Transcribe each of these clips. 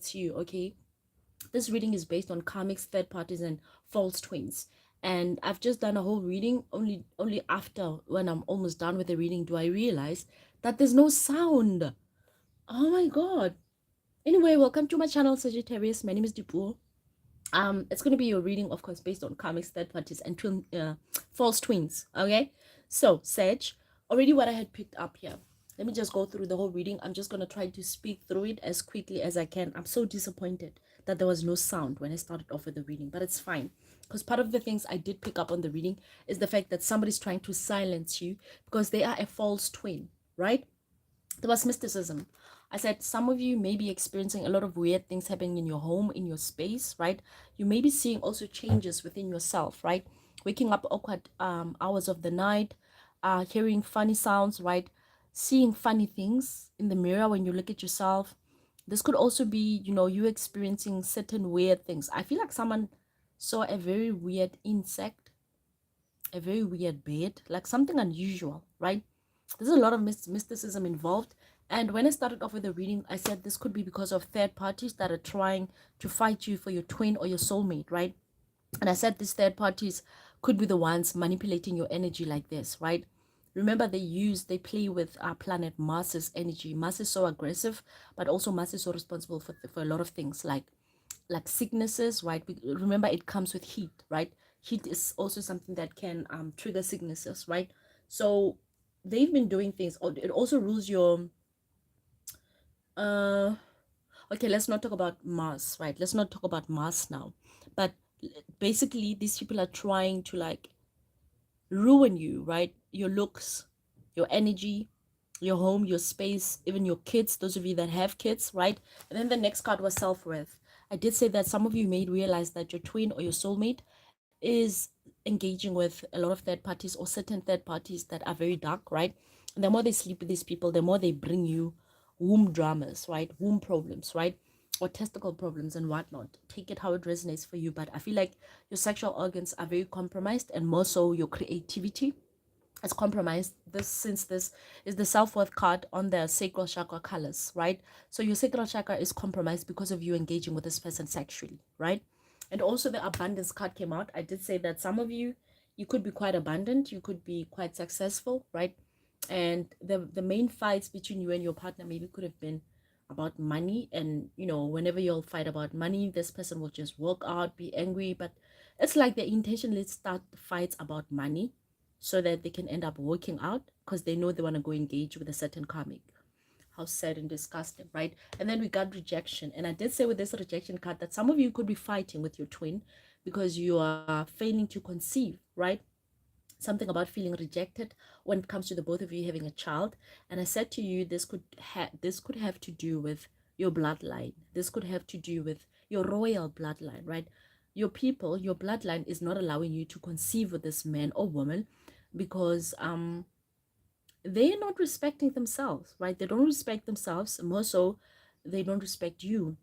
affects you, okay? This reading is based on karmics, third parties, and false twins. And I've just done a whole reading. Only after, when I'm almost done with the reading, do I realize that there's no sound. Oh my god. Anyway, welcome to my channel, Saggitarius. My name is Dipu. It's going to be your reading, of course, based on karmics, third parties, and false twins. Okay, so Sag, already what I had picked up here. Let me just go through the whole reading. I'm just going to try to speak through it as quickly as I can. I'm so disappointed that there was no sound when I started off with the reading, but it's fine, because part of the things I did pick up on the reading is the fact that somebody's trying to silence you because they are a false twin, right? There was mysticism. I said some of you may be experiencing a lot of weird things happening in your home, in your space, right? You may be seeing also changes within yourself, right? Waking up awkward hours of the night, hearing funny sounds, right? Seeing funny things in the mirror when you look at yourself. This could also be, you know, you experiencing certain weird things. I feel like someone saw a very weird insect, a very weird bed, like something unusual, right? There's a lot of mysticism involved. And when I started off with the reading, I said this could be because of third parties that are trying to fight you for your twin or your soulmate, right? And I said these third parties could be the ones manipulating your energy like this, right? Remember, they play with our planet Mars's energy. Mars is so aggressive, but also Mars is so responsible for a lot of things like sicknesses, right? Remember, it comes with heat, right? Heat is also something that can trigger sicknesses, right? So they've been doing things. It also rules your uh okay, let's not talk about Mars, right? Let's not talk about Mars now. But basically, these people are trying to like ruin you, right? Your looks, your energy, your home, your space, even your kids, those of you that have kids, right? And then the next card was self-worth. I did say that some of you may realize that your twin or your soulmate is engaging with a lot of third parties or certain third parties that are very dark, right? And the more they sleep with these people, the more they bring you womb dramas, right? Womb problems, right? Or testicle problems and whatnot. Take it how it resonates for you. But I feel like your sexual organs are very compromised, and more so your creativity is compromised. Since this is the self-worth card on the sacral chakra colors, right? So your sacral chakra is compromised because of you engaging with this person sexually, right? And also the abundance card came out. I did say that some of you, you could be quite abundant, you could be quite successful, right? And the main fights between you and your partner maybe could have been about money. And you know, whenever you'll fight about money, this person will just walk out, be angry. But it's like they intentionally start fights about money so that they can end up working out because they know they want to go engage with a certain karmic. How sad and disgusting, right? And then we got rejection. And I did say with this rejection card that some of you could be fighting with your twin because you are failing to conceive, right? Something about feeling rejected when it comes to the both of you having a child. And I said to you, this could have to do with your bloodline. This could have to do with your royal bloodline, right? Your people, your bloodline is not allowing you to conceive with this man or woman because they're not respecting themselves, right? They don't respect themselves. More so, they don't respect you.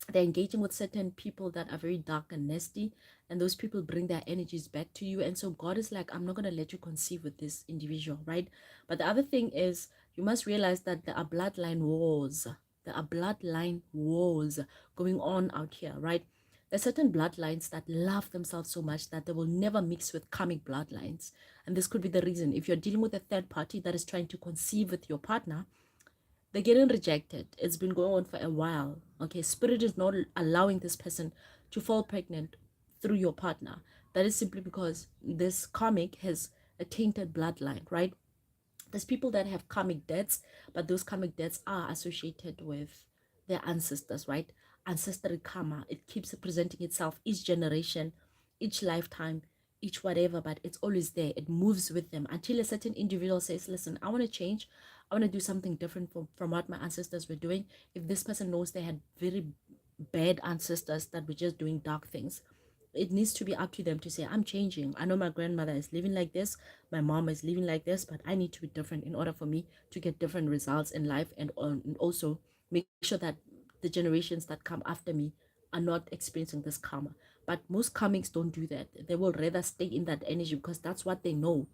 They're engaging with certain people that are very dark and nasty, and those people bring their energies back to you. And so God is like, I'm not going to let you conceive with this individual, right? But the other thing is, you must realize that there are bloodline wars. There are bloodline wars going on out here, right? There's certain bloodlines that love themselves so much that they will never mix with karmic bloodlines. And this could be the reason. If you're dealing with a third party that is trying to conceive with your partner, they're getting rejected. It's been going on for a while. Okay, spirit is not allowing this person to fall pregnant through your partner. That is simply because this karmic has a tainted bloodline, right? There's people that have karmic debts, but those karmic debts are associated with their ancestors, right? Ancestral karma. It keeps presenting itself each generation, each lifetime, each whatever, but it's always there. It moves with them until a certain individual says, listen, I want to change. I want to do something different from what my ancestors were doing. If this person knows they had very bad ancestors that were just doing dark things, it needs to be up to them to say, I'm changing. I know my grandmother is living like this, my mom is living like this, but I need to be different in order for me to get different results in life, and also make sure that the generations that come after me are not experiencing this karma. But most karmics don't do that. They will rather stay in that energy because that's what they know.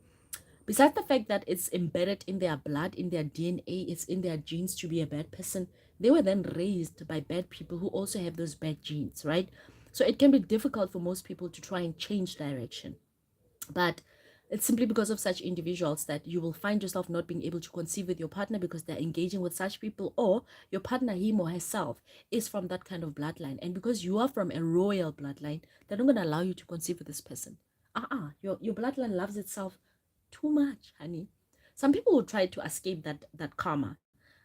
Besides the fact that it's embedded in their blood, in their DNA, it's in their genes to be a bad person, they were then raised by bad people who also have those bad genes, right? So it can be difficult for most people to try and change direction. But it's simply because of such individuals that you will find yourself not being able to conceive with your partner because they're engaging with such people, or your partner, him or herself, is from that kind of bloodline. And because you are from a royal bloodline, they're not going to allow you to conceive with this person. Your bloodline loves itself too much, honey. Some people will try to escape that karma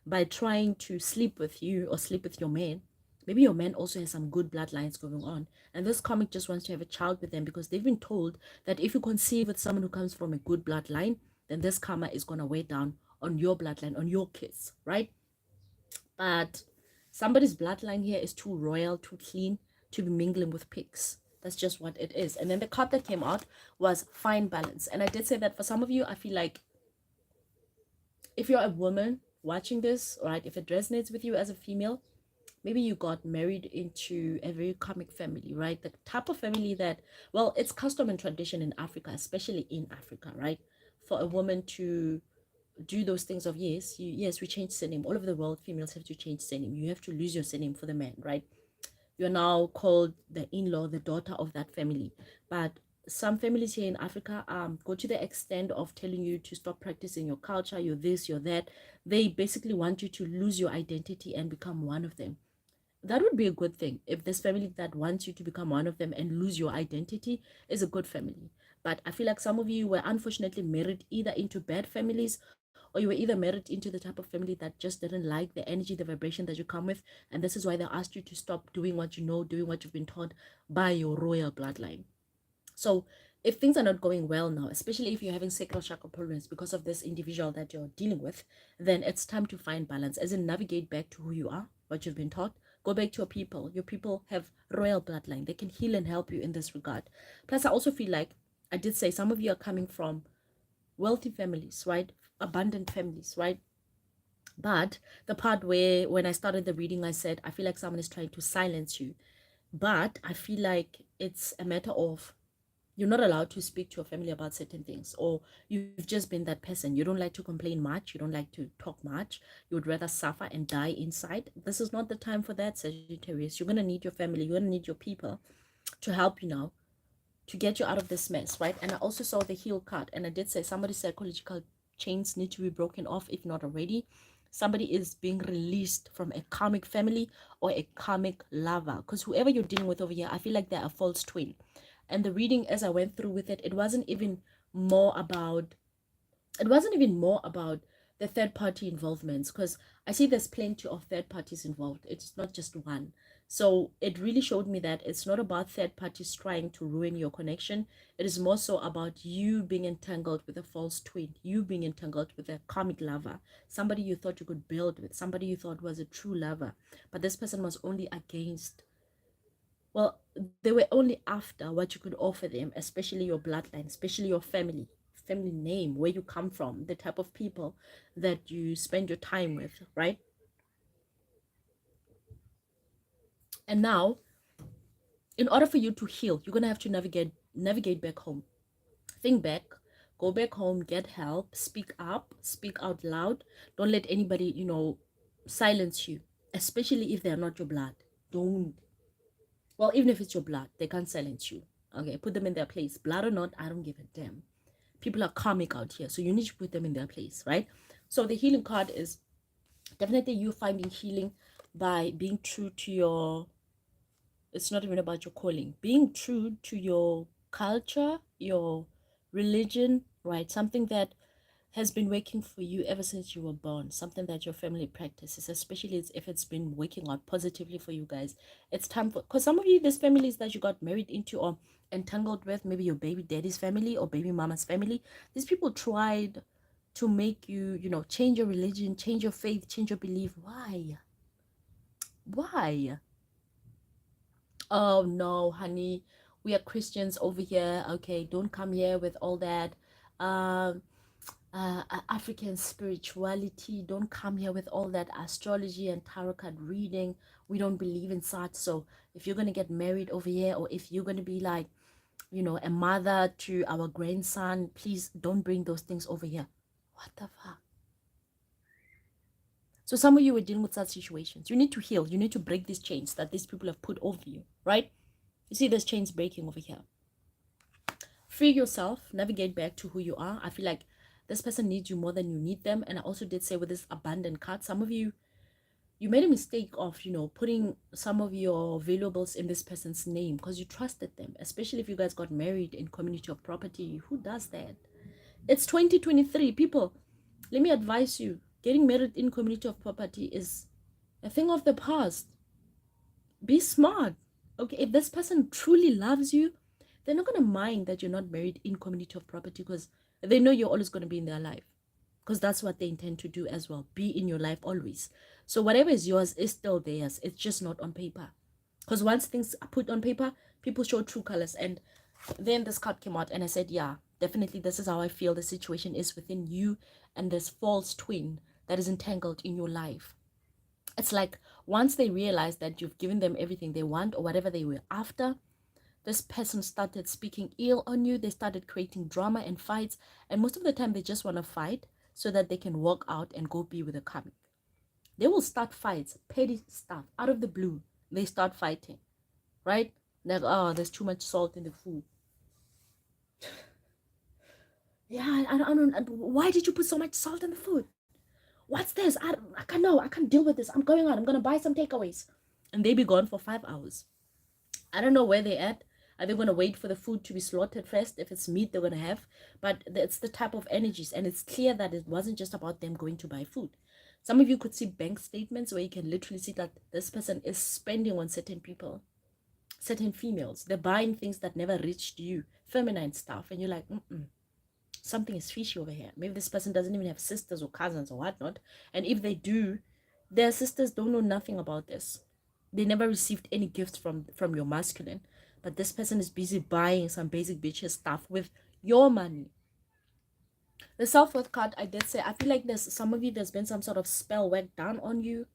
by trying to sleep with you or sleep with your man. Maybe your man also has some good bloodlines going on, and this comic just wants to have a child with them because they've been told that if you conceive with someone who comes from a good bloodline, then this karma is going to weigh down on your bloodline, on your kids, right? But somebody's bloodline here is too royal, too clean to be mingling with pigs. That's just what it is. And then the card that came out was fine balance. And I did say that for some of you, I feel like if you're a woman watching this, right, if it resonates with you as a female, maybe you got married into a very karmic family, right? The type of family that, well, it's custom and tradition in Africa, especially in Africa, right? For a woman to do those things of yes, we change surname. All over the world, females have to change surname. You have to lose your surname for the man, right? You're now called the in-law, the daughter of that family. But some families here in Africa go to the extent of telling you to stop practicing your culture, you're this, you're that. They basically want you to lose your identity and become one of them. That would be a good thing. If this family that wants you to become one of them and lose your identity is a good family. But I feel like some of you were unfortunately married either into bad families, or you were either married into the type of family that just didn't like the energy, the vibration that you come with. And this is why they asked you to stop doing what you know, doing what you've been taught by your royal bloodline. So if things are not going well now, especially if you're having sacral chakra problems because of this individual that you're dealing with, then it's time to find balance, as in navigate back to who you are, what you've been taught. Go back to your people. Your people have royal bloodline. They can heal and help you in this regard. Plus, I also feel like I did say some of you are coming from wealthy families, right? Abundant families, right? But the part where when I started the reading, I said, I feel like someone is trying to silence you. But I feel like it's a matter of you're not allowed to speak to your family about certain things, or you've just been that person. You don't like to complain much, you don't like to talk much, you would rather suffer and die inside. This is not the time for that, Sagittarius. You're going to need your family, you're going to need your people to help you now, to get you out of this mess, right? And I also saw the heal card, and I did say somebody's psychological chains need to be broken off, if not already. Somebody is being released from a karmic family or a karmic lover, because whoever you're dealing with over here, I feel like they're a false twin. And the reading, as I went through with it, it wasn't even more about the third party involvements, because I see there's plenty of third parties involved. It's not just one. So it really showed me that it's not about third parties trying to ruin your connection. It is more so about you being entangled with a false twin, you being entangled with a karmic lover, somebody you thought you could build with, somebody you thought was a true lover, but this person was only against, well, they were only after what you could offer them, especially your bloodline, especially your family name, where you come from, the type of people that you spend your time with, right? And now, in order for you to heal, you're gonna have to navigate back home. Think back, go back home, get help, speak up, speak out loud. Don't let anybody, silence you, especially if they're not your blood. Don't. Well, even if it's your blood, they can't silence you. Okay, put them in their place. Blood or not, I don't give a damn. People are karmic out here, so you need to put them in their place, right? So the healing card is definitely you finding healing by being true to your, it's not even about your calling, being true to your culture, your religion, right? Something that has been working for you ever since you were born, something that your family practices, especially if it's been working out positively for you guys. It's time for, because some of you, these families that you got married into or entangled with, maybe your baby daddy's family or baby mama's family, these people tried to make you, change your religion, change your faith, change your belief. Why? Oh no, honey, we are Christians over here. Okay, don't come here with all that um African spirituality. Don't come here with all that astrology and tarot card reading. We don't believe in such. So if you're gonna get married over here, or if you're gonna be like, a mother to our grandson, please don't bring those things over here. What the fuck? So some of you are dealing with such situations. You need to heal. You need to break these chains that these people have put over you, right? You see there's chains breaking over here. Free yourself, navigate back to who you are. I feel like this person needs you more than you need them. And I also did say with this abandoned card, some of you, you made a mistake of, putting some of your valuables in this person's name because you trusted them, especially if you guys got married in community of property. Who does that? It's 2023. People, let me advise you, getting married in community of property is a thing of the past. Be smart. Okay, if this person truly loves you, they're not going to mind that you're not married in community of property because they know you're always going to be in their life, because that's what they intend to do as well, be in your life always. So whatever is yours is still theirs. It's just not on paper, because once things are put on paper, people show true colors. And then this card came out and I said, yeah, definitely this is how I feel the situation is within you and this false twin that is entangled in your life. It's like once they realize that you've given them everything they want or whatever they were after, this person started speaking ill on you. They started creating drama and fights. And most of the time, they just want to fight so that they can walk out and go be with a karmic. They will start fights, petty stuff, out of the blue. They start fighting, right? Like, oh, there's too much salt in the food. Yeah, I don't. Why did you put so much salt in the food? What's this? I can't know. I can't deal with this. I'm going out. I'm going to buy some takeaways. And they be gone for 5 hours. I don't know where they're at. Are they going to wait for the food to be slaughtered first? If it's meat they're going to have. But it's the type of energies. And it's clear that it wasn't just about them going to buy food. Some of you could see bank statements where you can literally see that this person is spending on certain people, certain females. They're buying things that never reached you, feminine stuff. And you're like, something is fishy over here. Maybe this person doesn't even have sisters or cousins or whatnot. And if they do, their sisters don't know nothing about this. They never received any gifts from your masculine. But this person is busy buying some basic bitches stuff with your money. The self-worth card, I did say, I feel like there's some of you, there's been some sort of spell work done on you.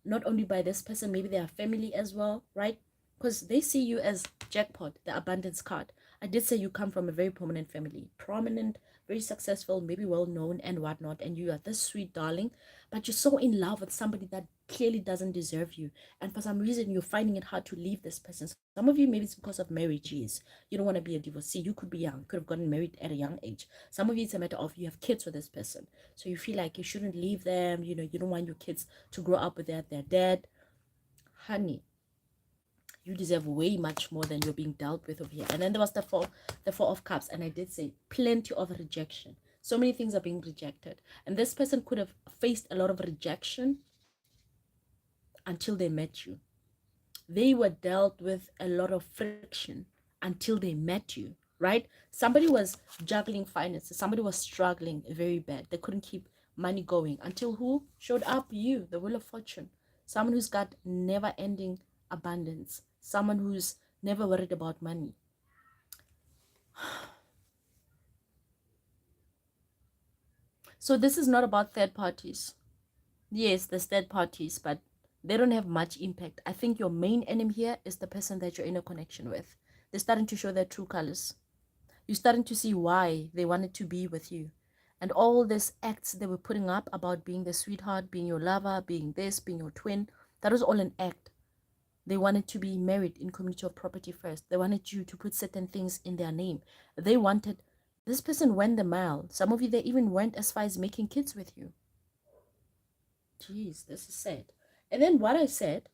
Not only by this person, maybe their family as well, right? Because they see you as jackpot, the abundance card. I did say you come from a very prominent family. Prominent, very successful, maybe well-known and whatnot. And you are this sweet darling. But you're so in love with somebody that clearly doesn't deserve you. And for some reason, you're finding it hard to leave this person. Some of you, maybe it's because of marriages. You don't want to be a divorcee. You could be young. Could have gotten married at a young age. Some of you, it's a matter of you have kids with this person. So you feel like you shouldn't leave them. You don't want your kids to grow up with their dad. Honey, you deserve way much more than you're being dealt with over here. And then there was the four of cups, and I did say plenty of rejection. So many things are being rejected, and this person could have faced a lot of rejection until they met you. They were dealt with a lot of friction until they met you, right? Somebody was juggling finances. Somebody was struggling very bad. They couldn't keep money going until who showed up? You, the Wheel of Fortune. Someone who's got never-ending abundance. Someone who's never worried about money. So this is not about third parties. Yes, there's third parties, but they don't have much impact. I think your main enemy here is the person that you're in a connection with. They're starting to show their true colors. You're starting to see why they wanted to be with you. And all these acts they were putting up about being the sweetheart, being your lover, being this, being your twin, that was all an act. They wanted to be married in community of property first. They wanted you to put certain things in their name. They wanted, this person went the mile. Some of you, they even went as far as making kids with you. Jeez, this is sad. And then what I said,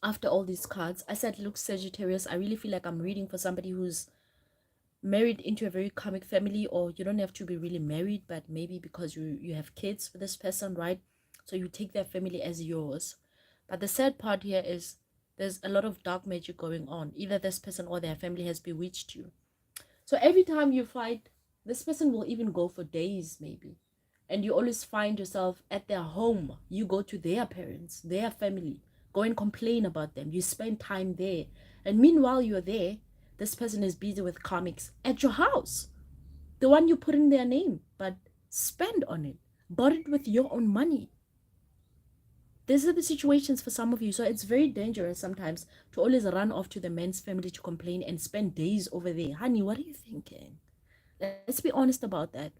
after all these cards, I said, look, Sagittarius, I really feel like I'm reading for somebody who's married into a very karmic family, or you don't have to be really married, but maybe because you have kids with this person, right? So you take their family as yours. But the sad part here is there's a lot of dark magic going on. Either this person or their family has bewitched you. So every time you fight, this person will even go for days maybe. And you always find yourself at their home. You go to their parents, their family, go and complain about them. You spend time there. And meanwhile you're there, this person is busy with comics at your house. The one you put in their name, but spend on it. Bought it with your own money. These are the situations for some of you. So it's very dangerous sometimes to always run off to the man's family to complain and spend days over there. Honey, what are you thinking? Let's be honest about that.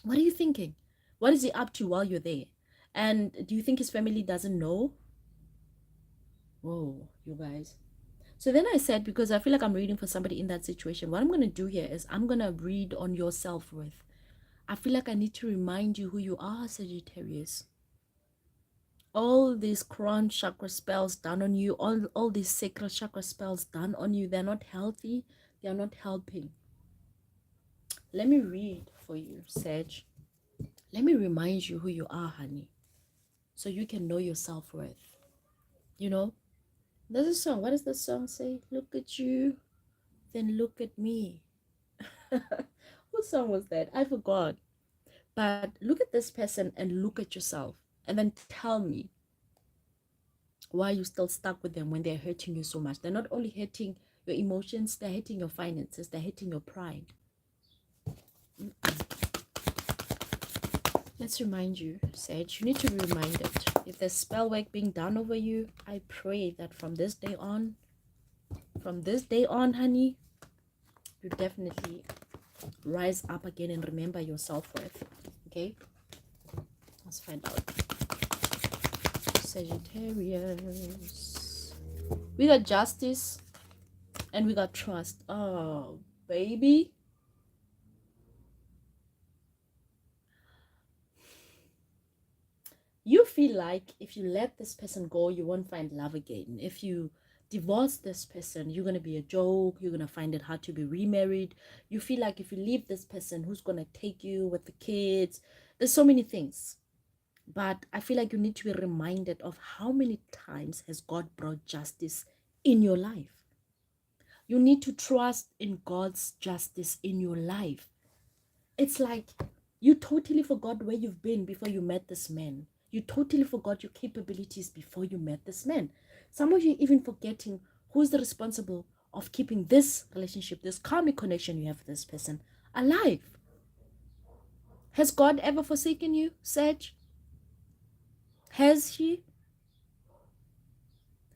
What are you thinking? What is he up to while you're there? And do you think his family doesn't know? Whoa, you guys. So then I said, because I feel like I'm reading for somebody in that situation, what I'm going to do here is I'm going to read on your self-worth. I feel like I need to remind you who you are, Sagittarius. All these crown chakra spells done on you, all these sacral chakra spells done on you, they're not healthy. They're not helping. Let me read for you, Sag. Let me remind you who you are, honey, so you can know your self-worth. You know, there's a song. What does the song say? Look at you, then look at me. What song was that? I forgot. But look at this person and look at yourself, and then tell me why you're still stuck with them when they're hurting you so much. They're not only hurting your emotions, they're hitting your finances, they're hitting your pride. Let's remind you, Sage, you need to be reminded. If there's spell work being done over you, I pray that from this day on, honey, you definitely rise up again and remember your self-worth. Okay? Let's find out. Sagittarius. We got justice and we got trust. Oh, baby. You feel like if you let this person go, you won't find love again. If you divorce this person, you're going to be a joke. You're going to find it hard to be remarried. You feel like if you leave this person, who's going to take you with the kids? There's so many things. But I feel like you need to be reminded of how many times has God brought justice in your life. You need to trust in God's justice in your life. It's like you totally forgot where you've been before you met this man. You totally forgot your capabilities before you met this man. Some of you even forgetting who's the responsible of keeping this relationship, this karmic connection you have with this person, alive. Has God ever forsaken you, Sage? Has he?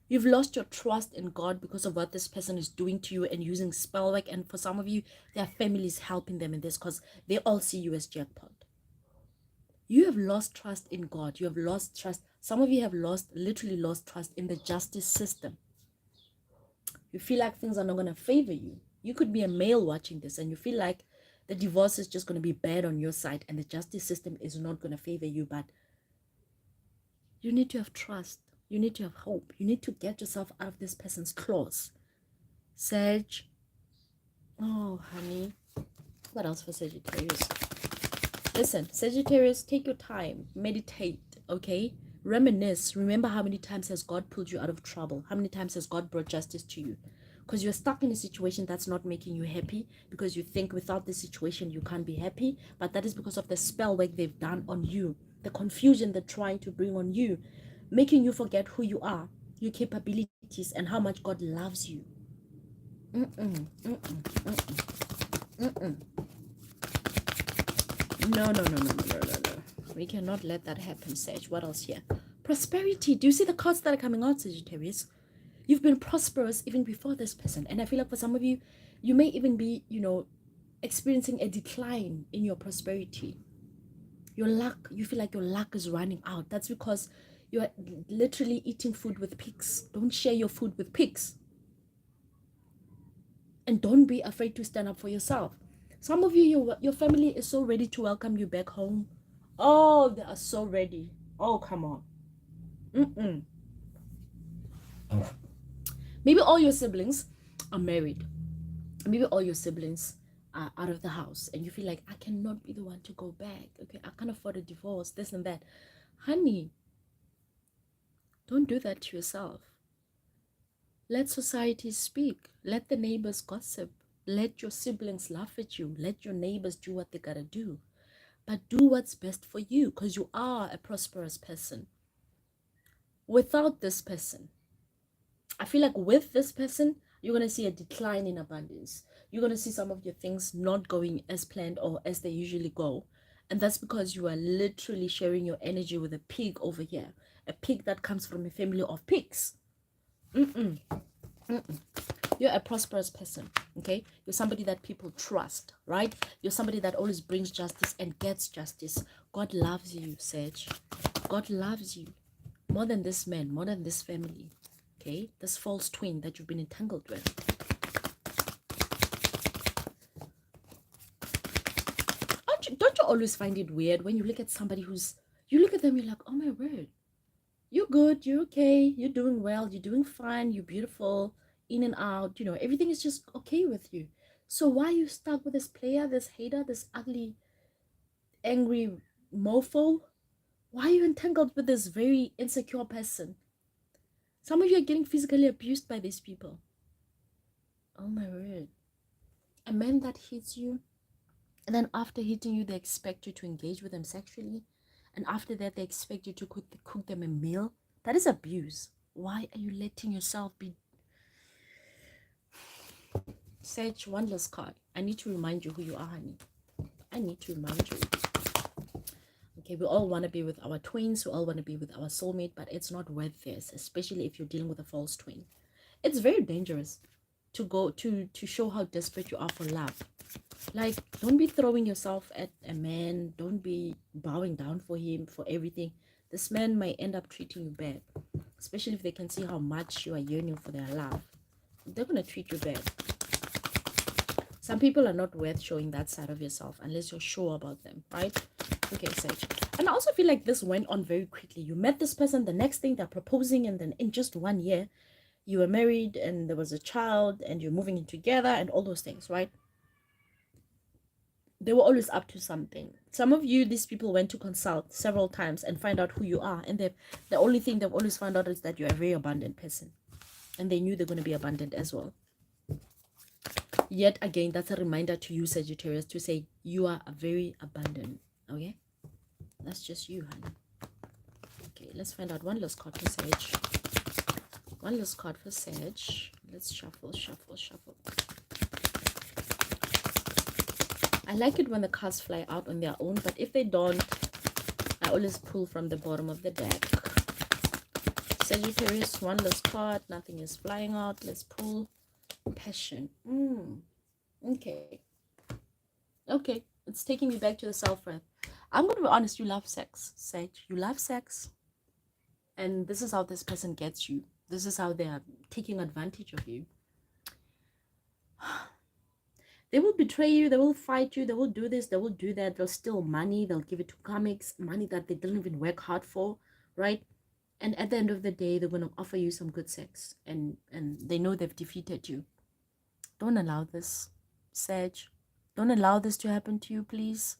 You've lost your trust in God because of what this person is doing to you and using spell work. And for some of you, their families helping them in this because they all see you as jackpot. You have lost trust in God. You have lost trust. Some of you have literally lost trust in the justice system. You feel like things are not going to favor you. You could be a male watching this and you feel like the divorce is just going to be bad on your side and the justice system is not going to favor you. But you need to have trust. You need to have hope. You need to get yourself out of this person's claws. Sage. Oh, honey. What else for Sagittarius? Listen, Sagittarius, take your time. Meditate, okay? Reminisce. Remember how many times has God pulled you out of trouble? How many times has God brought justice to you? Because you're stuck in a situation that's not making you happy because you think without this situation you can't be happy. But that is because of the spell work they've done on you. The confusion they're trying to bring on you. Making you forget who you are, your capabilities, and how much God loves you. No. We cannot let that happen, Sage. What else here? Prosperity. Do you see the cards that are coming out, Sagittarius? You've been prosperous even before this person. And I feel like for some of you, you may even be, experiencing a decline in your prosperity. Your luck, you feel like your luck is running out. That's because you're literally eating food with pigs. Don't share your food with pigs. And don't be afraid to stand up for yourself. Some of you, your family is so ready to welcome you back home. Oh, they are so ready. Oh, come on. Maybe all your siblings are married. Maybe all your siblings are out of the house. And you feel like, I cannot be the one to go back. Okay, I can't afford a divorce, this and that. Honey, don't do that to yourself. Let society speak. Let the neighbors gossip. Let your siblings laugh at you. Let your neighbors do what they gotta do. But do what's best for you because you are a prosperous person. Without this person, I feel like with this person, you're going to see a decline in abundance. You're going to see some of your things not going as planned or as they usually go. And that's because you are literally sharing your energy with a pig over here. A pig that comes from a family of pigs. You're a prosperous person, okay? You're somebody that people trust, right? You're somebody that always brings justice and gets justice. God loves you, Sage. God loves you more than this man, more than this family. Okay, this false twin that you've been entangled with. Don't you always find it weird when you look at somebody you look at them, you're like, oh my word, you're good, you're okay, you're doing well, you're doing fine, you're beautiful, in and out, everything is just okay with you. So why are you stuck with this player, this hater, this ugly, angry mofo? Why are you entangled with this very insecure person? Some of you are getting physically abused by these people. Oh my word. A man that hits you, and then after hitting you, they expect you to engage with them sexually. And after that, they expect you to cook them a meal. That is abuse. Why are you letting yourself be... Sage, one last card. I need to remind you who you are, honey. I need to remind you. Okay, we all want to be with our twins. We all want to be with our soulmate, but it's not worth this, especially if you're dealing with a false twin. It's very dangerous to go to show how desperate you are for love. Like, don't be throwing yourself at a man. Don't be bowing down for him, for everything. This man might end up treating you bad, especially if they can see how much you are yearning for their love. They're going to treat you bad. Some people are not worth showing that side of yourself unless you're sure about them, right? Okay, Sage. And I also feel like this went on very quickly. You met this person, the next thing they're proposing, and then in just 1 year, you were married and there was a child and you're moving in together and all those things, right? They were always up to something. Some of you, these people went to consult several times and find out who you are. And the only thing they've always found out is that you're a very abundant person. And they knew they're going to be abundant as well. Yet again, that's a reminder to you, Sagittarius, to say you are a very abundant. Okay? That's just you, honey. Okay, let's find out one last card for Sage. One last card for Sage. Let's shuffle, shuffle, shuffle. I like it when the cards fly out on their own, but if they don't, I always pull from the bottom of the deck. Sagittarius, one last card. Nothing is flying out. Let's pull. Passion. Okay. Okay. It's taking me back to the self-worth. I'm going to be honest. You love sex, Sage. You love sex. And this is how this person gets you. This is how they are taking advantage of you. They will betray you, they will fight you, they will do this, they will do that, they'll steal money, they'll give it to comics, money that they didn't even work hard for, right? And at the end of the day, they're going to offer you some good sex, and they know they've defeated you. Don't allow this, Sage. Don't allow this to happen to you, please.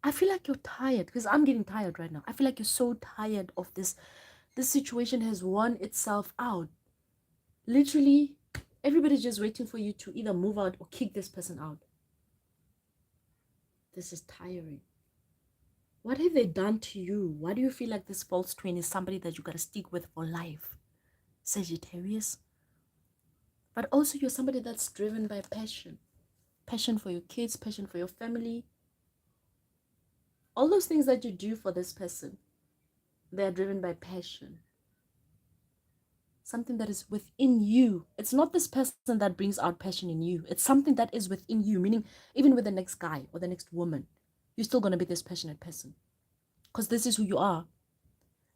I feel like you're tired, because I'm getting tired right now. I feel like you're so tired of this. This situation has worn itself out. Literally, everybody's just waiting for you to either move out or kick this person out. This is tiring. What have they done to you? Why do you feel like this false twin is somebody that you got to stick with for life? Sagittarius. But also you're somebody that's driven by passion. Passion for your kids, passion for your family. All those things that you do for this person, they are driven by passion. Something that is within you. It's not this person that brings out passion in you. It's something that is within you, meaning even with the next guy or the next woman, you're still going to be this passionate person because this is who you are.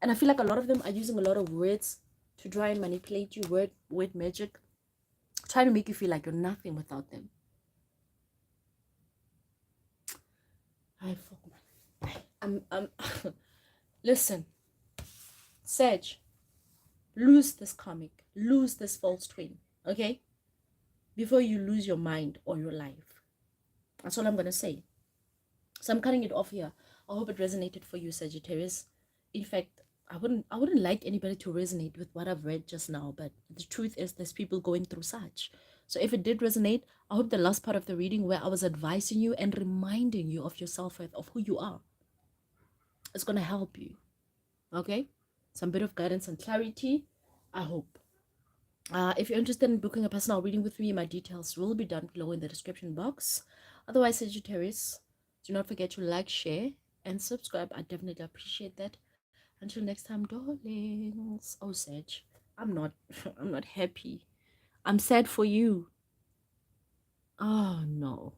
And I feel like a lot of them are using a lot of words to try and manipulate you, word magic, trying to make you feel like you're nothing without them. Listen, Sage, lose this karmic, lose this false twin, okay? Before you lose your mind or your life. That's all I'm going to say. So I'm cutting it off here. I hope it resonated for you, Sagittarius. In fact, I wouldn't like anybody to resonate with what I've read just now, but the truth is there's people going through such. So if it did resonate, I hope the last part of the reading where I was advising you and reminding you of your self-worth, of who you are, is going to help you. Okay? Some bit of guidance and clarity, I hope. If you're interested in booking a personal reading with me, my details will be down below in the description box. Otherwise, Sagittarius, do not forget to like, share, and subscribe. I definitely appreciate that. Until next time, darlings. Oh, Sage, I'm not happy. I'm sad for you. Oh, no.